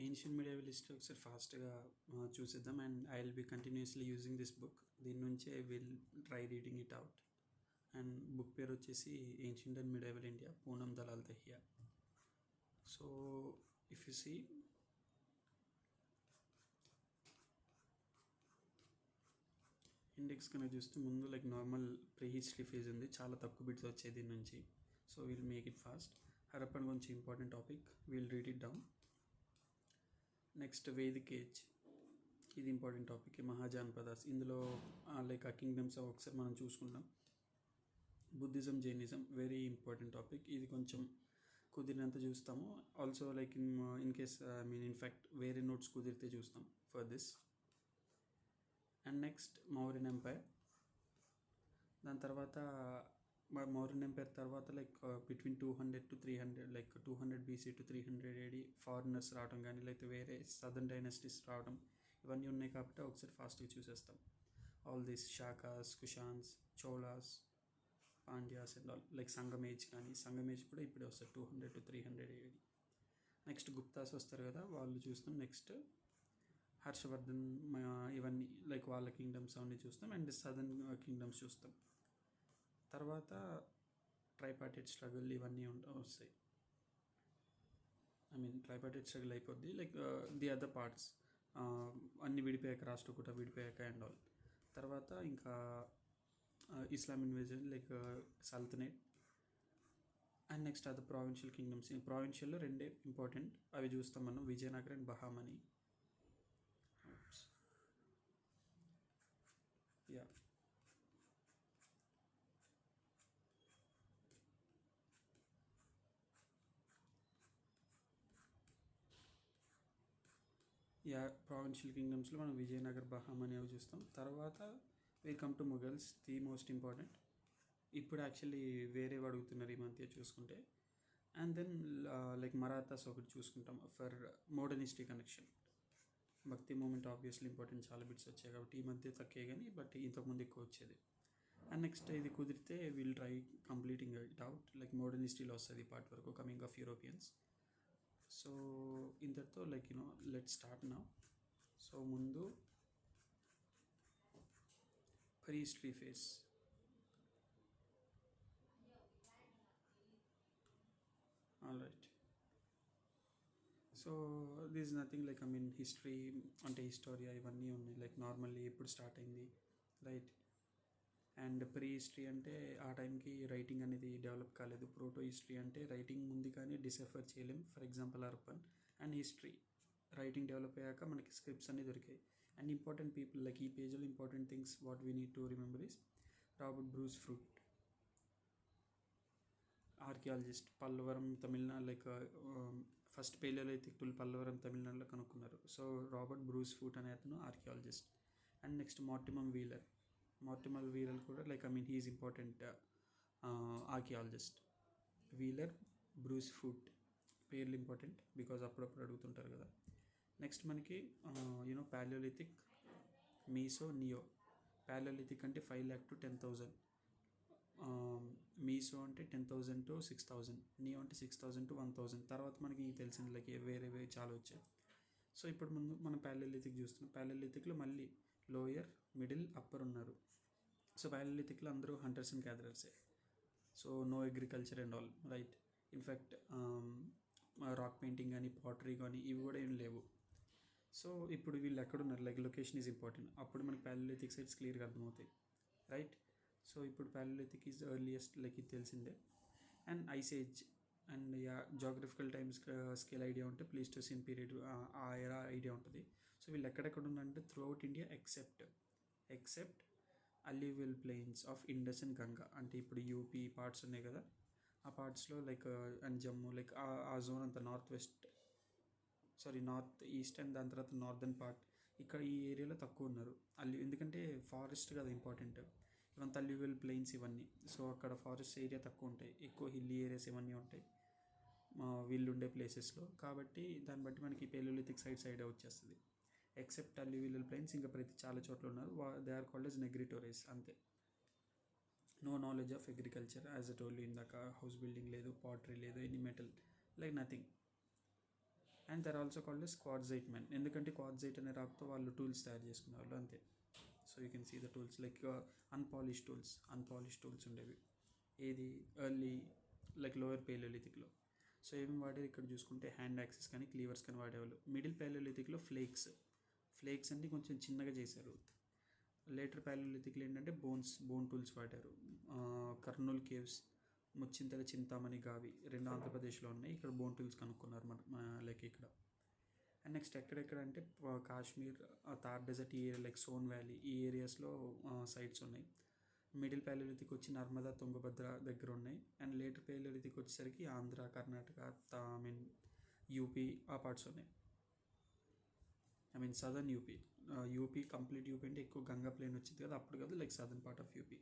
Ancient medieval history ఒకసారి ఫాస్ట్గా చూసేద్దాం. And I will be continuously using this book. దీని నుంచే will try reading it out. And book పేరు వచ్చేసి ancient and medieval India, Poonam Dalal Dahiya. So if you see, index కనుక చూస్తే ముందు like normal prehistory phase ఉంది, చాలా తక్కువ బిట్స్ వచ్చాయి దీని నుంచి. So will make it fast. Harappan గురించి important topic, will read it down. Next Vedic age, ఇది ఇంపార్టెంట్ టాపిక్. మహాజాన్పదాస్, ఇందులో లైక్ ఆ కింగ్డమ్స్ ఒకసారి మనం చూసుకుంటాం. Buddhism, Jainism, very important topic. ఇది కొంచెం కుదిరినంత చూస్తాము. Also like in case in fact వేరే నోట్స్ కుదిరితే చూస్తాం for this. And next Mauryan empire. దాని తర్వాత మౌర్యన్ ఎంపైర్ తర్వాత like between 200 to 300, like 200 BC to 300 AD foreigners రావడం కానీ లేకపోతే వేరే సదర్న్ డైనస్టీస్ రావడం, ఇవన్నీ ఉన్నాయి కాబట్టి ఒకసారి ఫాస్ట్గా చూసేస్తాం. All these Shakas, Kushans, Cholas, Pandyas and all, like Sangam age కూడా ఇప్పుడే వస్తారు 200 to 300 AD. నెక్స్ట్ గుప్తాస్ వస్తారు కదా, వాళ్ళు చూస్తాం. నెక్స్ట్ హర్షవర్ధన్, ఇవన్నీ లైక్ వాళ్ళ కింగ్డమ్స్ అవన్నీ చూస్తాం. అండ్ సదర్న్ కింగ్డమ్స్ చూస్తాం. తర్వాత ట్రైపార్టైట్ స్ట్రగుల్, ఇవన్నీ వస్తాయి. ట్రైపార్టైట్ స్ట్రగుల్ అయిపోద్ది, లైక్ ది అదర్ పార్ట్స్ అన్నీ విడిపోయాక, రాష్ట్రకూట విడిపోయాక అండ్ ఆల్. తర్వాత ఇంకా Islam invasion, like sultanate. And next other provincial kingdoms. ప్రావిన్షియల్లో రెండే ఇంపార్టెంట్, అవి చూస్తాం మనం, Vijayanagar and Bahamani. Yeah provincial కింగ్డమ్స్లో మనం విజయనగర్, బహామనీ అవి చూస్తాం. తర్వాత will come to Mughals, the most important. ఇప్పుడు యాక్చువల్లీ వేరే అడుగుతున్నారు ఈ మధ్య చూసుకుంటే. అండ్ దెన్ లైక్ మరాఠాస్ ఒకటి చూసుకుంటాం ఫర్ మోడర్న్ హిస్టరీ కనెక్షన్. భక్తి మూమెంట్ ఆబ్వియస్లీ ఇంపార్టెంట్, చాలా బిట్స్ వచ్చాయి కాబట్టి ఈ మధ్య తక్కువే కానీ, బట్ ఇంతకుముందు ఎక్కువ వచ్చేది. అండ్ నెక్స్ట్ ఇది కుదిరితే will try completing it out, like modern హిస్టరీలో వస్తుంది పార్ట్ వరకు, కమింగ్ ఆఫ్ యూరోపియన్స్. సో ఇంతటితో like let start now. So ముందు prehistory phase. All right. So this nothing like history అంటే హిస్టోరియా ఇవన్నీ ఉన్నాయి, లైక్ నార్మల్లీ ఎప్పుడు స్టార్ట్ అయింది, రైట్. అండ్ ప్రీ హిస్టరీ అంటే ఆ టైంకి రైటింగ్ అనేది డెవలప్ కాలేదు. ప్రోటో హిస్టరీ అంటే రైటింగ్ ఉంది కానీ డిసెఫర్ చేయలేం, for example Harappan. And history writing develop అయ్యాక మనకి స్క్రిప్ట్స్ అన్నీ దొరికాయి. అండ్ ఇంపార్టెంట్ పీపుల్, లైక్ ఈ పేజ్లో important things what we need to remember is Robert Bruce Foote, archaeologist, Pallavaram Tamil Nadu, like first paleolithic tool Pallavaram తమిళనాడులో కనుక్కున్నారు. సో రాబర్ట్ బ్రూస్ ఫ్రూట్ అనే అతను archaeologist. And next Mortimer Wheeler కూడా like he's important archaeologist. Wheeler, Bruce Foote పేర్లు important because అప్పుడప్పుడు అడుగుతుంటారు కదా. Next మనకి ప్యాలియోలిథిక్, మీసో, నియో. ప్యాలియోలిథిక్ అంటే 5 lakh to 10,000, మీసో అంటే 10,000 to 6,000, నియో అంటే 6,000 to 1,000. తర్వాత మనకి తెలిసింది లైక్ వేరే చాలా వచ్చాయి. సో ఇప్పుడు ముందు మనం ప్యాలియోలిథిక్ చూస్తున్నాం. ప్యాలియోలిథిక్లో మళ్ళీ లోయర్, మిడిల్, అప్పర్ ఉన్నారు. సో ప్యాలియోలిథిక్లో అందరూ హంటర్స్ అండ్ గ్యాదరర్సే. So no agriculture and all, right. In fact rock painting కానీ, పాటరీ కానీ ఇవి కూడా ఏం లేవు. సో ఇప్పుడు వీళ్ళు ఎక్కడున్నారు, లైక్ లొకేషన్ ఈజ్ ఇంపార్టెంట్. అప్పుడు మనకి ప్యాలియోలిథిక్ సైట్స్ క్లియర్గా అర్థమవుతాయి, రైట్. సో ఇప్పుడు ప్యాలియోలిథిక్ ఈజ్ ఎర్లియస్ట్, లైక్ ఇది తెలిసిందే. And ice age and geographical time scale idea ఉంటే ప్లీస్టోసిన్ పీరియడ్ ఆ ఎరా ఐడియా ఉంటుంది. సో వీళ్ళు ఎక్కడెక్కడ ఉన్నారంటే through out India except alluvial plains of Indus and Ganga. అంటే ఇప్పుడు యూపీ పార్ట్స్ ఉన్నాయి కదా, ఆ పార్ట్స్లో లైక్ అండ్ జమ్మూ, లైక్ ఆ జోన్ అంతా నార్త్ ఈస్ట్ అండ్ దాని తర్వాత నార్దర్న్ పార్ట్, ఇక్కడ ఈ ఏరియాలో తక్కువ ఉన్నారు. ఎందుకంటే ఫారెస్ట్ కదా ఇంపార్టెంట్, ఇవంతా అల్యూవియల్ ప్లెయిన్స్ ఇవన్నీ. సో అక్కడ ఫారెస్ట్ ఏరియా తక్కువ ఉంటాయి, ఎక్కువ హిల్లీ ఏరియాస్ ఇవన్నీ ఉంటాయి వీళ్ళు ఉండే ప్లేసెస్లో. కాబట్టి దాన్ని బట్టి మనకి పేలియోలిథిక్ సైడ్ వచ్చేస్తుంది. ఎక్సెప్ట్ అల్యూవియల్ ప్లెయిన్స్ ఇంకా ప్రతి చాలా చోట్ల ఉన్నారు. They are called as negrito race, అంతే. No knowledge of agriculture, as a told ఇందాక. హౌస్ బిల్డింగ్ లేదు, పాటరీ లేదు, any metal, like nothing. And they're also called quartzite men, ఎందుకంటే క్వార్ట్జైట్ అనే రాక్తో వాళ్ళు టూల్స్ తయారు చేసుకునే వాళ్ళు అంతే. So you can see the tools like unpolished tools ఉండేవి ఏది ఎర్లీ లైక్ లోయర్ పేలియోలిథిక్లో. సో ఏమేమి వాడేది ఇక్కడ చూసుకుంటే హ్యాండ్ యాక్సెస్ కానీ క్లీవర్స్ కానీ వాడేవాళ్ళు. మిడిల్ పేలియోలిథిక్లో ఫ్లేక్స్ అంటే కొంచెం చిన్నగా చేశారు. లేటర్ పేలియోలిథిక్లో ఏంటంటే బోన్ టూల్స్ వాడారు. కర్నూల్ కేవ్స్, ముచ్చింతల, చింతామణి, గావి రెండు ఆంధ్రప్రదేశ్లో ఉన్నాయి. ఇక్కడ బోన్ టూల్స్ కనుక్కున్నారు మన లైక్ ఇక్కడ. అండ్ నెక్స్ట్ ఎక్కడెక్కడ అంటే కాశ్మీర్, థార్ డెజర్ట్ ఈ ఏరియా లైక్ సోన్ వ్యాలీ ఈ ఏరియాస్లో సైట్స్ ఉన్నాయి. మిడిల్ పేలియోలిథిక్ వచ్చి నర్మదా, తుంగభద్ర దగ్గర ఉన్నాయి. అండ్ లేటర్ పేలియోలిథిక్ వచ్చేసరికి ఆంధ్ర, కర్ణాటక, యూపీ ఆ పార్ట్స్ ఉన్నాయి. సదర్న్ యూపీ కంప్లీట్ యూపీ అంటే ఎక్కువ గంగా ప్లేన్ వచ్చింది కదా అప్పుడు కదా, like southern part of UP.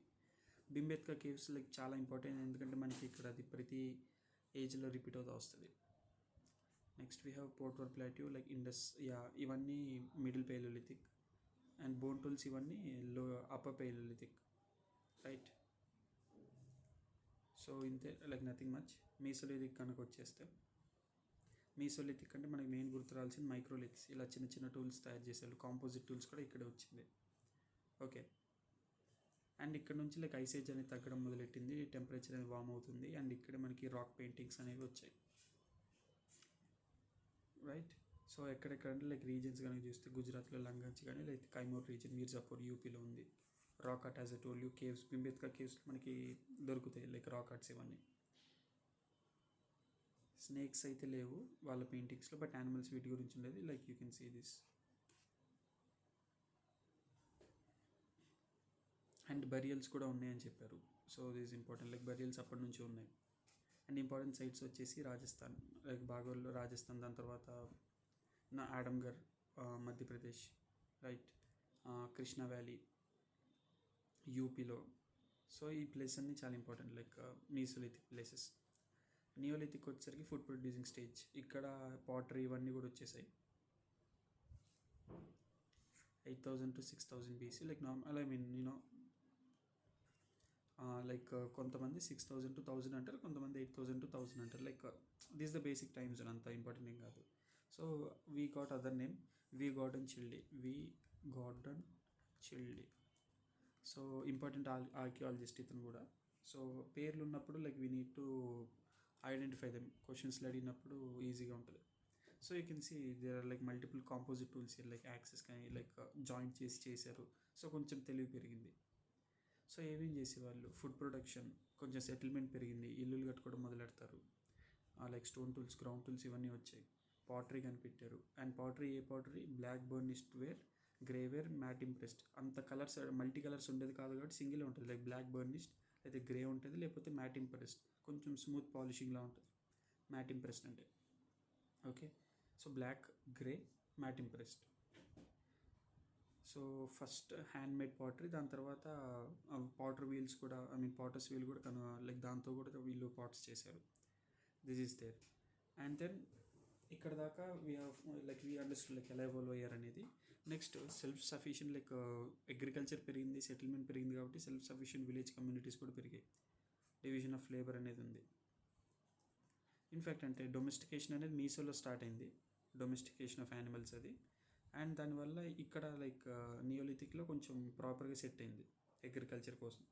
Bhimbetka caves like చాలా ఇంపార్టెంట్, ఎందుకంటే మనకి ఇక్కడ అది ప్రతి ఏజ్లో రిపీట్ అవుతూ వస్తుంది. Next we have Potwar plateau like Indus, ఇవన్నీ middle paleolithic. And bone tools ఇవన్నీ అప్పర్ పేలియోలిథిక్, రైట్. సో ఇంతే, లైక్ నథింగ్ మచ్. మీసోలిథిక్ కనుక వచ్చేస్తే, మీసోలిథిక్ అంటే మనకి మెయిన్ గుర్తురాల్సిన మైక్రోలిథ్స్, ఇలా చిన్న చిన్న టూల్స్ తయారు చేసేవాళ్ళు. కాంపోజిట్ టూల్స్ కూడా ఇక్కడే వచ్చింది. ఓకే. అండ్ ఇక్కడ నుంచి లైక్ ఐసేజ్ అనేది తగ్గడం మొదలెట్టింది, టెంపరేచర్ అనేది వార్మ్ అవుతుంది. అండ్ ఇక్కడే మనకి రాక్ పెయింటింగ్స్ అనేవి వచ్చాయి, రైట్. సో ఎక్కడెక్కడంటే లైక్ రీజన్స్ కనుక చూస్తే గుజరాత్లో లంగంచి కానీ, లైక్ కైమూర్ రీజన్, మీర్జాపూర్ యూపీలో ఉంది. Rock art as a tool you, caves, Bhimbetka caves మనకి దొరుకుతాయి లైక్ రాక్ ఆర్ట్స్ ఇవన్నీ. స్నేక్స్ అయితే లేవు వాళ్ళ పెయింటింగ్స్లో, బట్ యానిమల్స్ వీటి గురించి ఉండేది. Like you can see this. And burials కూడా ఉన్నాయని చెప్పారు. So this important, like burials అప్పటి నుంచి ఉన్నాయి. అండ్ ఇంపార్టెంట్ సైట్స్ వచ్చేసి రాజస్థాన్, లైక్ బాగోల్లో రాజస్థాన్, దాని తర్వాత ఆడమ్గర్ మధ్యప్రదేశ్, రైట్. కృష్ణా వ్యాలీ యూపీలో. సో ఈ ప్లేస్ అన్నీ చాలా important, like Mesolithic places. Neolithic వచ్చేసరికి ఫుడ్ ప్రొడ్యూసింగ్ స్టేజ్, ఇక్కడ పాటరీ ఇవన్నీ కూడా వచ్చేసాయి. 8,000 to 6,000 BC, like normal like కొంతమంది 6,000 to 1,000 అంటారు, కొంతమంది 8,000 to 1,000 అంటారు. Like this the basic times, అంత ఇంపార్టెంట్ ఏం కాదు. So we got other name, V Gordon Childe. So important archaeologist ఇతను కూడా. సో పేర్లు ఉన్నప్పుడు like we need to identify them, క్వశ్చన్స్లో అడిగినప్పుడు ఈజీగా ఉంటుంది. So you can see there are like multiple composite tools, like axes కానీ లైక్ జాయింట్ చేశారు. సో కొంచెం తెలివి పెరిగింది. సో ఏమేం చేసేవాళ్ళు, ఫుడ్ ప్రొడక్షన్, కొంచెం సెటిల్మెంట్ పెరిగింది, ఇల్లులు కట్టుకోవడం మొదలెడతారు. Like stone tools, ground tools ఇవన్నీ వచ్చాయి. పాటరీ కనిపెట్టారు. And pottery black burnished ware, grey ware, mat impressed. అంత కలర్స్ మల్టీ కలర్స్ ఉండేది కాదు కాబట్టి సింగిల్ ఉంటుంది, లైక్ బ్లాక్ బర్నిష్డ్ అయితే గ్రే ఉంటుంది, లేకపోతే మ్యాట్ ఇంప్రెస్డ్ కొంచెం స్మూత్ పాలిషింగ్లా ఉంటుంది మ్యాట్ ఇంప్రెస్డ్ అంటే. Okay. So black, grey, matt impressed. So first handmade pottery, దాని తర్వాత పాటర్ వీల్స్ కూడా, పాటర్స్ వీల్ కూడా లైక్ దాంతో కూడా వీళ్ళు పాట్స్ చేశారు. This is there. And then ఇక్కడ దాకా వీ అండర్స్టూడ్ లైక్ ఎలా ఎవాల్వ్ అయ్యారు అనేది. Next self sufficient, like agriculture పెరిగింది, సెటిల్మెంట్ పెరిగింది కాబట్టి సెల్ఫ్ సఫిషియెంట్ విలేజ్ కమ్యూనిటీస్ కూడా పెరిగాయి. డివిజన్ ఆఫ్ లేబర్ అనేది ఉంది. ఇన్ఫ్యాక్ట్ అంటే డొమెస్టికేషన్ అనేది మీసోలో స్టార్ట్ అయింది, డొమెస్టికేషన్ ఆఫ్ యానిమల్స్ అది. అండ్ దానివల్ల ఇక్కడ లైక్ నియోలిథిక్లో కొంచెం ప్రాపర్గా సెట్ అయింది అగ్రికల్చర్ కోసం.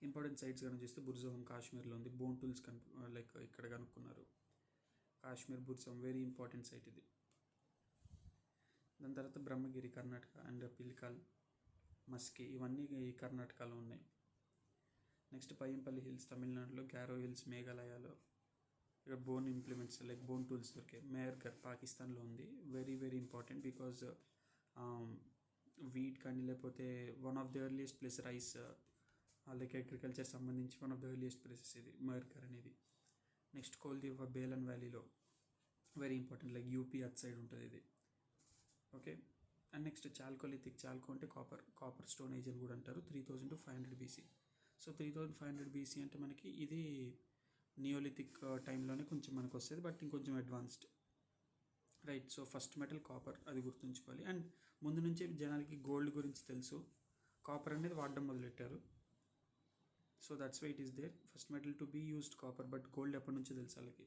ఇంపార్టెంట్ సైట్స్ కనుక చూస్తే బుర్జహోమ్ కాశ్మీర్లో ఉంది. బోన్ టూల్స్ లైక్ ఇక్కడ కనుక్కున్నారు. కాశ్మీర్ బుర్జహోమ్ వెరీ ఇంపార్టెంట్ సైట్ ఇది. దాని తర్వాత బ్రహ్మగిరి కర్ణాటక, అండ్ పిలికాల్, మస్కి ఇవన్నీ కర్ణాటకలో ఉన్నాయి. నెక్స్ట్ పయ్యంపల్లి హిల్స్ తమిళనాడులో, గ్యారో హిల్స్ మేఘాలయలో. ఇక్కడ bone implements like bone tools దొరికాయి. మేర్ఘర్ పాకిస్తాన్లో ఉంది, very very important because wheat కానీ లేకపోతే one of the earliest place rice like agriculture సంబంధించి one of the earliest places ఇది మేర్ఘర్ అనేది. నెక్స్ట్ కోల్దీవా బేలన్ వ్యాలీలో very important, like UP at side ఉంటుంది ఇది. Okay. And next chalcolithic, chalco అంటే కాపర్ స్టోన్ ఏజ్ అని కూడా అంటారు. 3,000 to 500 BC. సో 3,500 BC అంటే మనకి ఇది నియోలిథిక్ టైంలోనే కొంచెం మనకు వస్తుంది, బట్ ఇంకొంచెం advanced, right. So first metal copper, అది గుర్తుంచుకోవాలి. అండ్ ముందు నుంచే జనాలకి గోల్డ్ గురించి తెలుసు, కాపర్ అనేది వాడడం మొదలెట్టారు. So that's why it is there. First metal to be used copper, but gold ఎప్పటి నుంచో తెలుసు వాళ్ళకి.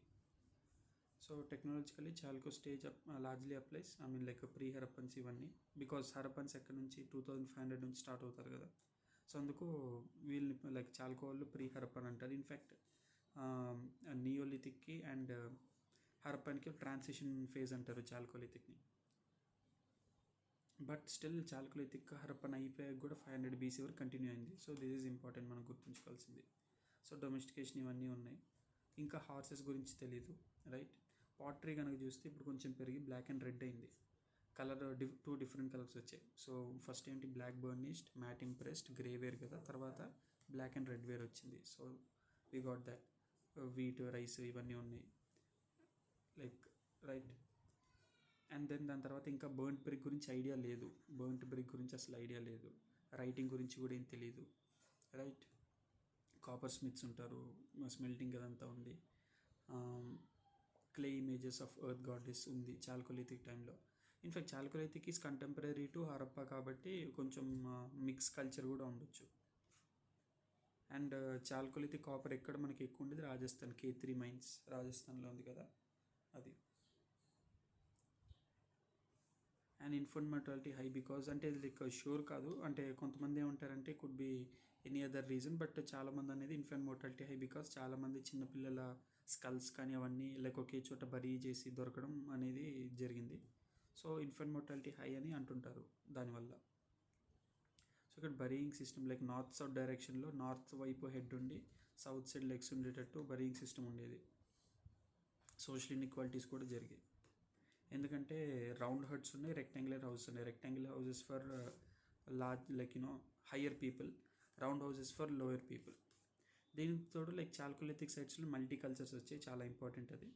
So technologically chalco stage largely applies like pre Harappans ఇవన్నీ, బికాస్ హరప్పన్స్ ఎక్కడ నుంచి 2500 నుంచి స్టార్ట్ అవుతారు కదా. సో అందుకు వీళ్ళని లైక్ చాల్కో వాళ్ళు ప్రీ హరప్పన్ అంటారు. ఇన్ఫ్యాక్ట్ నియోలిథిక్కి అండ్ హరప్పన్కి ట్రాన్సిషన్ ఫేజ్ అంటారు చాల్కోలిథిక్ని. బట్ స్టిల్ చాల్కోలిథిక్ హరప్పన్ అయిపోయాక కూడా 500 BC వరకు కంటిన్యూ అయింది. సో దిస్ ఈజ్ ఇంపార్టెంట్ మనం గుర్తుంచుకోవాల్సింది. సో డొమెస్టికేషన్ ఇవన్నీ ఉన్నాయి. ఇంకా హార్సెస్ గురించి తెలీదు, రైట్. పాటరీ కనుక చూస్తే ఇప్పుడు కొంచెం పెరిగి బ్లాక్ అండ్ రెడ్ అయింది. కలర్ 2 డిఫరెంట్ కలర్స్ వచ్చాయి. సో ఫస్ట్ ఏంటి, black burnished, mat impressed, grey ware కదా, తర్వాత బ్లాక్ అండ్ రెడ్ వేర్ వచ్చింది. So we got that. Wheat, rice ఇవన్నీ ఉన్నాయి, లైక్, రైట్. అండ్ దెన్ దాని తర్వాత ఇంకా బర్న్ట్ బ్రిక్ గురించి ఐడియా లేదు. బర్న్ట్ బ్రిక్ గురించి అసలు ఐడియా లేదు. రైటింగ్ గురించి కూడా ఏం తెలీదు, రైట్. కాపర్ స్మిత్స్ ఉంటారు, స్మెల్టింగ్ అదంతా ఉంది. Clay images of earth goddess ఉంది చాల్కోలిథిక్ టైంలో. In fact chalcolithic is contemporary to Harappa కాబట్టి కొంచెం మిక్స్ కల్చర్ కూడా ఉండొచ్చు. అండ్ చాల్కోలిథిక్ కాపర్ ఎక్కడ మనకి ఎక్కువ ఉండేది, రాజస్థాన్ K3 మైన్స్ రాజస్థాన్లో ఉంది కదా, అది. And infant mortality high because అంటే లైక్ షూర్ కాదు, అంటే కొంతమంది ఏమంటారంటే could be any other reason, but చాలామంది అనేది ఇన్ఫెంట్ మోర్టాలిటీ హై బికాజ్ చాలామంది చిన్నపిల్లల స్కల్స్ కానీ అవన్నీ లైక్ ఒకే చోట బరీ చేసి దొరకడం అనేది జరిగింది. సో ఇన్ఫెంట్ మోర్టాలిటీ హై అని అంటుంటారు దానివల్ల. సో ఇక్కడ burying system like north south డైరెక్షన్లో నార్త్ వైపు హెడ్ ఉండి సౌత్ సైడ్ లెగ్స్ ఉండేటట్టు బరీయింగ్ సిస్టమ్ ఉండేది. సోషల్ ఇన్ఈక్వాలిటీస్ కూడా జరిగాయి, ఎందుకంటే రౌండ్ హట్స్ ఉన్నాయి, రెక్టాంగులర్ హౌసెస్ ఉన్నాయి. Rectangular houses for large like higher people, round houses for lower people. దీనితో లైక్ చాల్కోలిథిక్ సైట్స్లో మల్టీ కల్చర్స్ వచ్చాయి, చాలా ఇంపార్టెంట్ అది.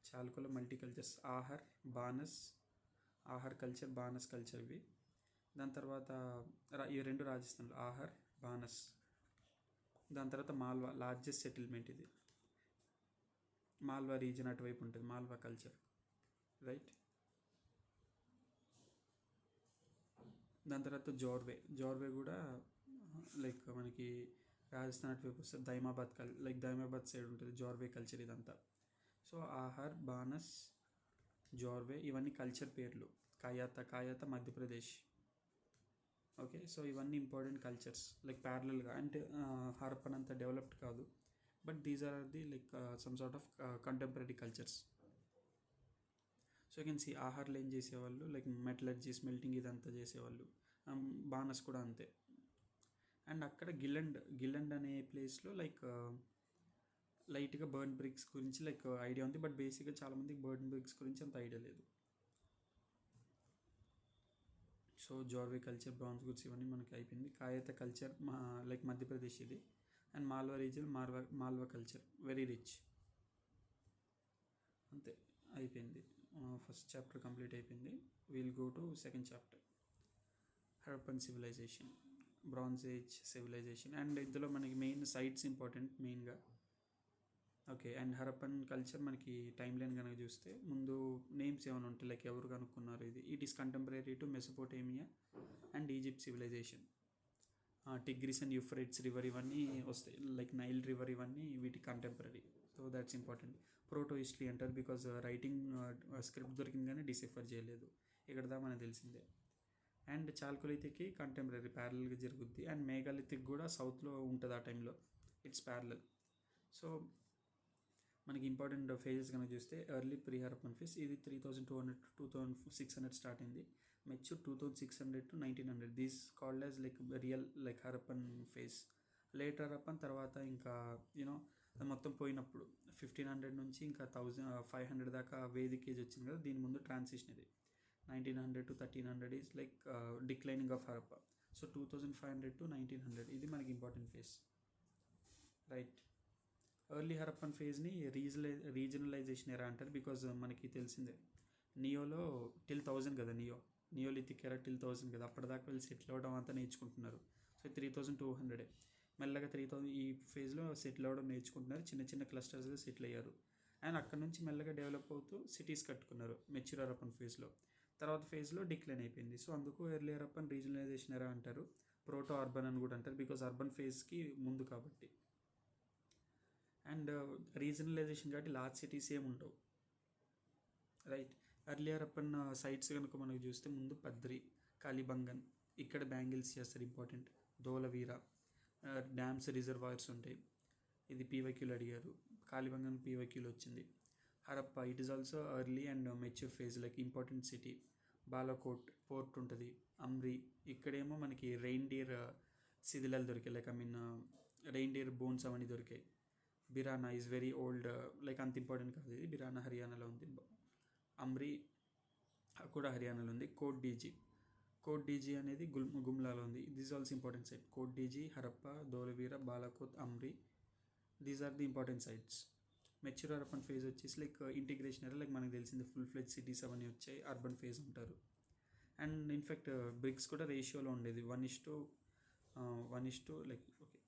చాల్కోలో multi cultures, Ahar, Banas, Ahar culture, Banas culture ఇవి. దాని తర్వాత ఈ రెండు రాజస్థాన్లో ఆహార్, బానస్. దాని తర్వాత మాల్వా, లార్జెస్ట్ సెటిల్మెంట్ ఇది. మాల్వా రీజన్ అటువైపు ఉంటుంది, మాల్వా కల్చర్, రైట్. దాని తర్వాత జోర్వే కూడా లైక్ మనకి రాజస్థాన్ అటువైపు వస్తుంది. దైమాబాద్ లైక్ దైమాబాద్ సైడ్ ఉంటుంది జోర్వే కల్చర్ ఇదంతా. సో ఆహార్, బానస్, జోర్వే ఇవన్నీ కల్చర్ పేర్లు. కాయాత మధ్యప్రదేశ్. ఓకే, సో ఇవన్నీ ఇంపార్టెంట్ కల్చర్స్ లైక్ ప్యారలల్గా, అంటే హరప్పన్ అంత డెవలప్డ్ కాదు, but these are the like some sort of contemporary cultures. So you can see ఆహార్లో ఏం చేసేవాళ్ళు, లైక్ మెటలర్జీ, స్మెల్టింగ్ ఇదంతా చేసేవాళ్ళు. బానస్ కూడా అంతే. అండ్ అక్కడ గిలండ్ అనే ప్లేస్లో లైక్ లైట్గా బర్న్ బ్రిక్స్ గురించి లైక్ ఐడియా ఉంది, బట్ బేసిక్గా చాలామందికి బర్న్ బ్రిక్స్ గురించి అంత ఐడియా లేదు. సో జోర్వే కల్చర్, బ్రాంజ్ గుడ్స్ ఇవన్నీ మనకి అయిపోయింది. కాయత కల్చర్ లైక్ మధ్యప్రదేశ్ ఇది. And Malwa reason, Malwa culture very rich. అంతే, అయిపోయింది. ఫస్ట్ చాప్టర్ కంప్లీట్ అయిపోయింది. Will go to second chapter, Harappan civilisation, bronze age civilisation. And ఇందులో మనకి మెయిన్ సైట్స్ ఇంపార్టెంట్ మెయిన్గా. ఓకే, అండ్ హరప్పన్ కల్చర్ మనకి టైం లైన్ కనుక చూస్తే ముందు నేమ్స్ ఏమైనా ఉంటాయి, లైక్ ఎవరు కనుక్కున్నారు ఇది. It is contemporary to Mesopotamia and Egypt civilisation. Tigris and Euphrates river ఇవన్నీ వస్తాయి, లైక్ నైల్ రివర్ ఇవన్నీ వీటి contemporary. So that's important. Protohistory అంటారు బికాజ్ రైటింగ్ స్క్రిప్ట్ దొరికింది కానీ డిసిఫర్ చేయలేదు, ఇక్కడ దా మనకు తెలిసిందే. అండ్ చాల్కోలిథిక్కి కంటెంపరీ ప్యారలల్గా జరుగుద్ది. అండ్ మేఘాలిథిక్ కూడా సౌత్లో ఉంటుంది ఆ టైంలో, ఇట్స్ ప్యారలల్. సో మనకి ఇంపార్టెంట్ ఫేజెస్ కనుక చూస్తే ఎర్లీ ప్రీ హరప్పన్ ఫేజ్, ఇది 3200 to 2600 స్టార్ట్ అయింది. Mature 2600 to 1900, these called as like real like Harappan phase. Late Harappan తర్వాత ఇంకా మొత్తం పోయినప్పుడు 1500 నుంచి ఇంకా 1500 దాకా వేదిక్ ఏజ్ వచ్చింది కదా, దీని ముందు ట్రాన్సిషన్ ఇది. 1900 to 1300 is like declining of Harappa. So 2500 to 1900 ఇది మనకి important phase, right. Early Harappan ఫేజ్ని రీజనలైజేషన్ ఎరా అంటారు బికాజ్ మనకి తెలిసిందే నియోలో టిల్ 1000 కదా, నియోలిథిక్ ఎరా టిల్ 1000 కదా, అప్పటిదాకా వెళ్ళి సెటిల్ అవ్వడం అంతా నేర్చుకుంటున్నారు. సో 3200 మెల్లగా 3000 ఈ ఫేజ్లో సెటిల్ అవ్వడం నేర్చుకుంటున్నారు, చిన్న చిన్న క్లస్టర్స్గా సెటిల్ అయ్యారు. అండ్ అక్కడ నుంచి మెల్లగా డెవలప్ అవుతూ సిటీస్ కట్టుకున్నారు మెచ్యూర్ హరప్పన్ ఫేజ్లో. తర్వాత ఫేజ్లో డిక్లైన్ అయిపోయింది. సో అందుకు ఎర్లీ హరప్పన్ రీజనలైజేషన్ ఎరా అంటారు. ప్రోటో అర్బన్ అని కూడా అంటారు బికాజ్ అర్బన్ ఫేజ్కి ముందు కాబట్టి. అండ్ రీజనలైజేషన్ కాబట్టి లార్జ్ సిటీస్ ఏమి ఉండవు, రైట్. అర్లియర్ అప్పన్న సైట్స్ కనుక మనకు చూస్తే ముందు పద్రి, కాలిబంగన్, ఇక్కడ బ్యాంగిల్స్ చేస్తారు ఇంపార్టెంట్, ధోలవీర, డ్యామ్స్ రిజర్వాయర్స్ ఉంటాయి. ఇది పీవైక్యూలు అడిగారు, కాలిబంగన్ పీవైక్యూలు వచ్చింది. Harappa, it is also early and mature phase like important city. Balakot port ఉంటుంది. అమ్రి, ఇక్కడేమో మనకి రెయిన్డియర్ శిథిలాలు దొరికాయి, లైక్ ఐ మీన్ రెయిన్డియర్ బోన్స్ అవన్నీ దొరికాయి. Bhirrana is very old, like అంత ఇంపార్టెంట్ కాదు ఇది. బిరానా హర్యానాలో ఉంది. అమ్రి కూడా హర్యానాలో ఉంది. కోట్ డీజీ అనేది గుమ్లాలో ఉంది. This also important site. Kot Diji, Harappa, Dholavira, Balakot, Amri, these are the important sites. Mature urban phase వచ్చేసి లైక్ ఇంటిగ్రేషన్ ఎరా, లైక్ మనకు తెలిసింది ఫుల్ ఫ్లెజ్ సిటీస్ అవన్నీ వచ్చాయి, అర్బన్ ఫేజ్ ఉంటారు. అండ్ ఇన్ఫ్యాక్ట్ బ్రిక్స్ కూడా రేషియోలో ఉండేది 1:1 లైక్ ఓకే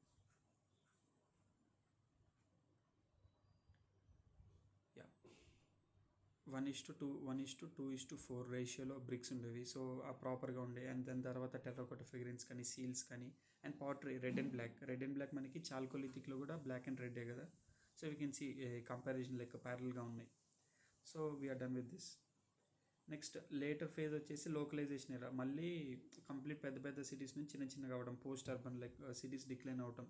1:2:4 రేషియోలో బ్రిక్స్ ఉండేవి. సో ఆ ప్రాపర్గా ఉండే. అండ్ దాని తర్వాత టెర్రకోట ఫిగరెన్స్ కానీ, సీల్స్ కానీ, and pottery red and black మనకి చాల్కోలిథిక్లో కూడా బ్లాక్ అండ్ రెడ్డే కదా. So we can see comparison like ప్యారల్గా ఉన్నాయి. So we are done with this. Next later phase వచ్చేసి లోకలైజేషన్ ఎరా, మళ్ళీ కంప్లీట్ పెద్ద పెద్ద సిటీస్ నుంచి చిన్నగా అవ్వడం, post urban like cities decline అవ్వడం